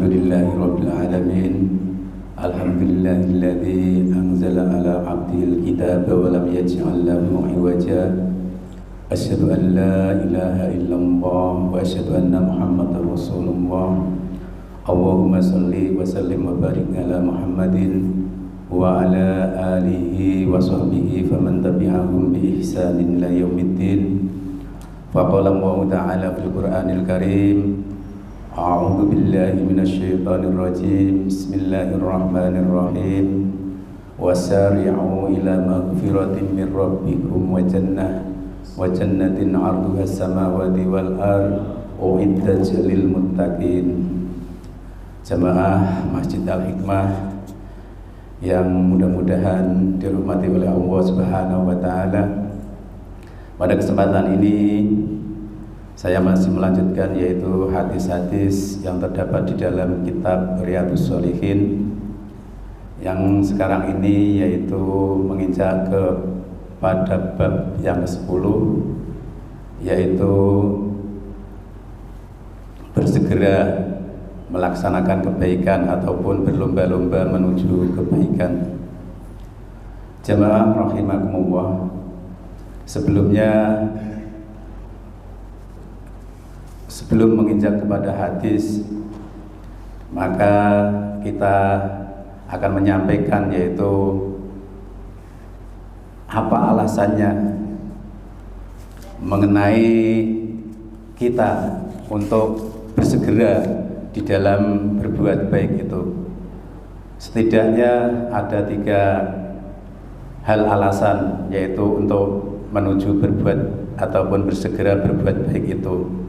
Alhamdulillahirabbil alamin. Alhamdulillahilladzi anzala ala 'abdihil kitaba wa lam yaj'al lahu 'iwaja. Asyhadu an la ilaha illallah wa asyhadu anna Muhammadar Rasulullah. Allahumma shalli wa sallim wa barik ala Muhammadin wa ala alihi wa sahbihi faman tabi'ahum bi ihsanin ila yaumiddin. Faqala Allah ta'ala fil Qur'anil Karim, a'udzu billahi minasyaitonir rajim. Bismillahirrahmanirrahim. Wasari'u ila maghfiratin min rabbikum wa jannatin 'arduha as-samawati wal ardh u'iddat lil muttaqin. Jamaah Masjid Al-Hikmah yang mudah-mudahan dirahmati oleh Allah Subhanahu wa taala. Pada kesempatan ini saya masih melanjutkan yaitu hadis-hadis yang terdapat di dalam kitab Riyadhus Shalihin, yang sekarang ini yaitu menginjak pada bab yang ke-10, yaitu bersegera melaksanakan kebaikan ataupun berlomba-lomba menuju kebaikan. Jamaah rahimakumullah, sebelum menginjak kepada hadis, maka kita akan menyampaikan yaitu apa alasannya mengenai kita untuk bersegera di dalam berbuat baik itu. Setidaknya ada 3 hal alasan yaitu untuk menuju berbuat ataupun bersegera berbuat baik itu.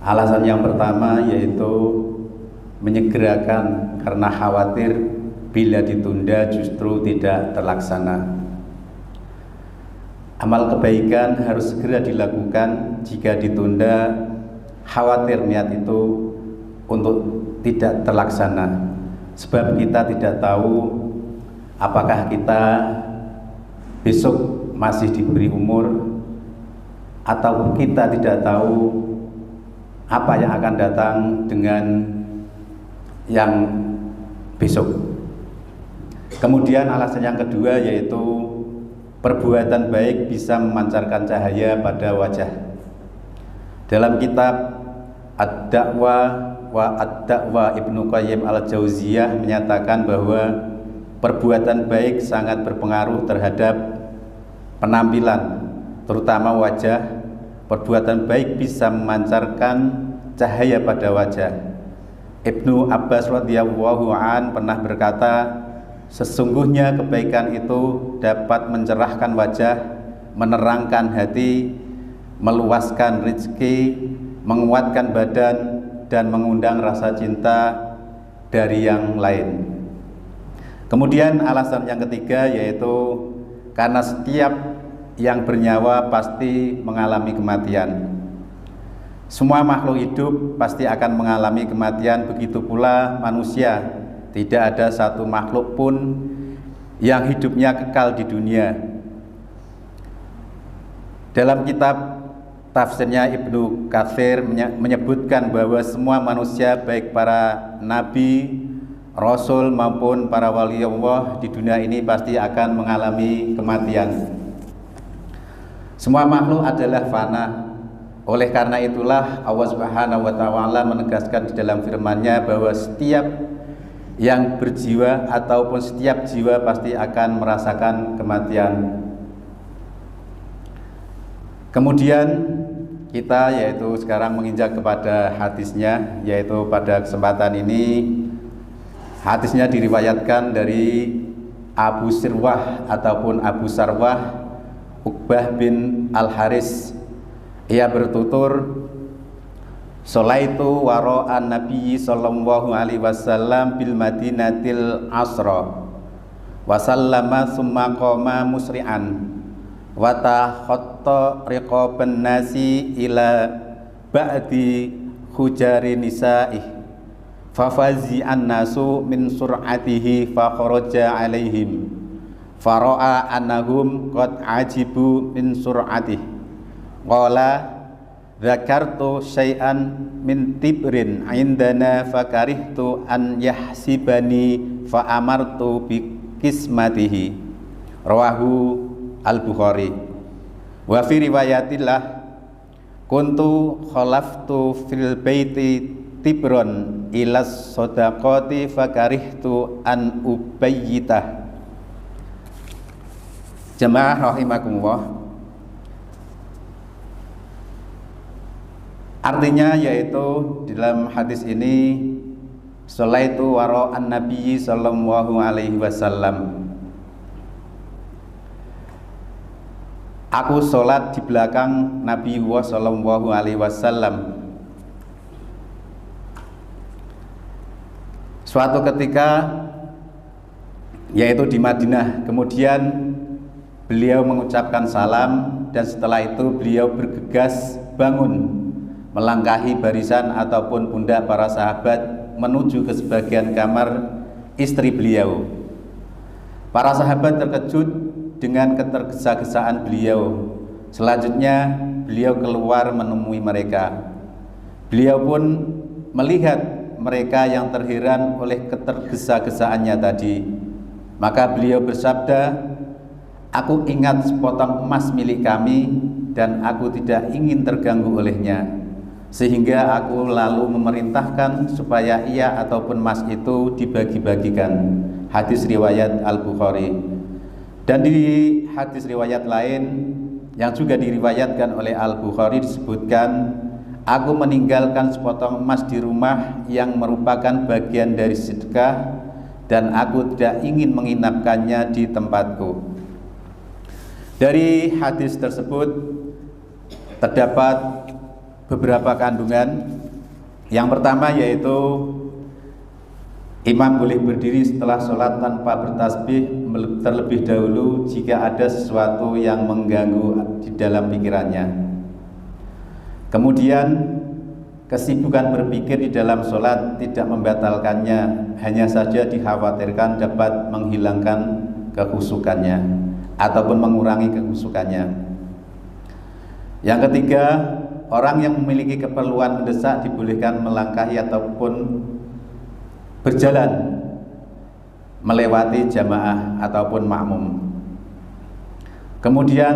Alasan yang pertama yaitu menyegerakan karena khawatir bila ditunda justru tidak terlaksana. Amal kebaikan harus segera dilakukan. Jika ditunda, khawatir niat itu untuk tidak terlaksana. Sebab kita tidak tahu apakah kita besok masih diberi umur, atau kita tidak tahu apa yang akan datang dengan yang besok. Kemudian alasan yang kedua yaitu perbuatan baik bisa memancarkan cahaya pada wajah. Dalam kitab Ad-Da'wah Ibnu Qayyim Al-Jauziyah menyatakan bahwa perbuatan baik sangat berpengaruh terhadap penampilan, terutama wajah. Perbuatan baik bisa memancarkan cahaya pada wajah. Ibnu Abbas radhiyallahu an pernah berkata, sesungguhnya kebaikan itu dapat mencerahkan wajah, menerangkan hati, meluaskan rezeki, menguatkan badan, dan mengundang rasa cinta dari yang lain. Kemudian alasan yang ketiga yaitu karena setiap yang bernyawa pasti mengalami kematian. Semua makhluk hidup pasti akan mengalami kematian, begitu pula manusia. Tidak ada satu makhluk pun yang hidupnya kekal di dunia. Dalam kitab tafsirnya Ibnu Katsir menyebutkan bahwa semua manusia, baik para nabi, rasul maupun para wali Allah di dunia ini pasti akan mengalami kematian. Semua makhluk adalah fana. Oleh karena itulah Allah Subhanahu wa taala menegaskan di dalam firman-Nya bahwa setiap yang berjiwa ataupun setiap jiwa pasti akan merasakan kematian. Kemudian kita yaitu sekarang menginjak kepada hadisnya, yaitu pada kesempatan ini hadisnya diriwayatkan dari Abu Sirwah ataupun Abu Sarwah Uqbah bin Al-Haris. Ia bertutur, sholaitu wara'an Nabi sallallahu alaihi wasallam bil Madinatil Asra wa sallama summa qama musri'an wa takhatta riqaban nasi ila ba'di hujari nisa'ih fa fazi'an nasu min sur'atihi fa kharaja alaihim fara'a annahum qad ajibu min sur'atihi qala dzakartu syai'an min tibrin indana fakarihtu an yahsibani fa amartu bi kismatihi. Rawahu Al-Bukhari. Wa fi riwayatillah kuntu khalaftu fil baiti tibron ilas sodaqati fakarihtu an ubayyitah. Jemaah rahimakumullah, artinya yaitu dalam hadis ini sholaitu wara an-nabi sallallahu alaihi wasallam, aku sholat di belakang Nabi sallallahu alaihi wasallam. Suatu ketika yaitu di Madinah, kemudian beliau mengucapkan salam dan setelah itu beliau bergegas bangun melangkahi barisan ataupun pundak para sahabat menuju ke sebagian kamar istri beliau. Para sahabat terkejut dengan ketergesa-gesaan beliau. Selanjutnya beliau keluar menemui mereka. Beliau pun melihat mereka yang terheran oleh ketergesa-gesaannya tadi. Maka beliau bersabda, aku ingat sepotong emas milik kami dan aku tidak ingin terganggu olehnya, sehingga aku lalu memerintahkan supaya ia ataupun emas itu dibagi-bagikan. Hadis riwayat Al-Bukhari. Dan di hadis riwayat lain yang juga diriwayatkan oleh Al-Bukhari disebutkan, aku meninggalkan sepotong emas di rumah yang merupakan bagian dari sedekah dan aku tidak ingin menginapkannya di tempatku. Dari hadis tersebut terdapat beberapa kandungan. Yang pertama yaitu imam boleh berdiri setelah sholat tanpa bertasbih terlebih dahulu jika ada sesuatu yang mengganggu di dalam pikirannya. Kemudian kesibukan berpikir di dalam sholat tidak membatalkannya, hanya saja dikhawatirkan dapat menghilangkan kekhusyukannya ataupun mengurangi kekhusyukannya. Yang ketiga, orang yang memiliki keperluan mendesak dibolehkan melangkahi ataupun berjalan melewati jamaah ataupun makmum. Kemudian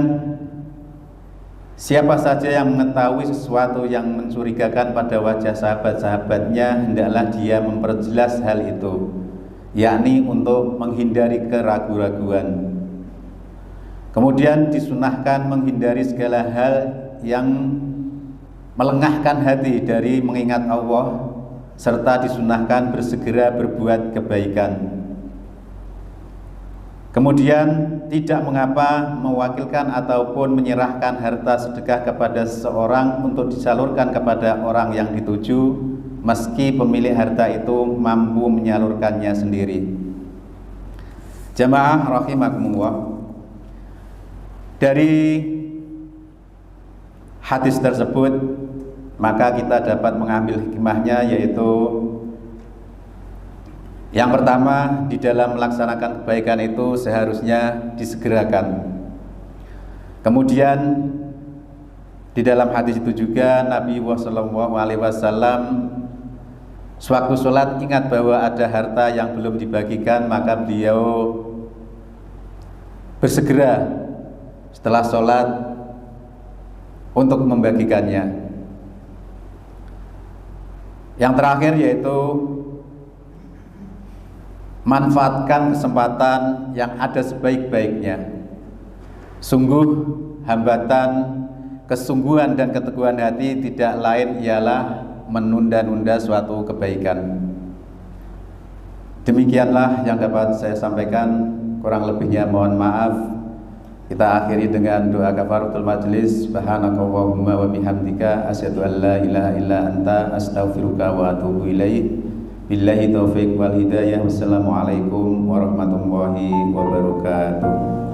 siapa saja yang mengetahui sesuatu yang mencurigakan pada wajah sahabat-sahabatnya, hendaklah dia memperjelas hal itu, yakni untuk menghindari keraguan-raguan. Kemudian disunahkan menghindari segala hal yang melengahkan hati dari mengingat Allah, serta disunahkan bersegera berbuat kebaikan. Kemudian tidak mengapa mewakilkan ataupun menyerahkan harta sedekah kepada seseorang untuk disalurkan kepada orang yang dituju, meski pemilik harta itu mampu menyalurkannya sendiri. Jamaah rahimakumullah, dari hadis tersebut maka kita dapat mengambil hikmahnya, yaitu yang pertama, di dalam melaksanakan kebaikan itu seharusnya disegerakan. Kemudian di dalam hadis itu juga Nabi SAW sewaktu sholat ingat bahwa ada harta yang belum dibagikan, maka beliau bersegera setelah sholat untuk membagikannya. Yang terakhir yaitu manfaatkan kesempatan yang ada sebaik-baiknya. Sungguh hambatan kesungguhan dan keteguhan hati tidak lain ialah menunda-nunda suatu kebaikan. Demikianlah yang dapat saya sampaikan, kurang lebihnya mohon maaf. Kita akhiri dengan doa kafaratul majlis. Subhanakallahumma wa bihamdika asyhadu an la ilaha illa anta astaghfiruka wa atubu ilaik. Billahi taufiq wal hidayah. Wassalamualaikum warahmatullahi wabarakatuh.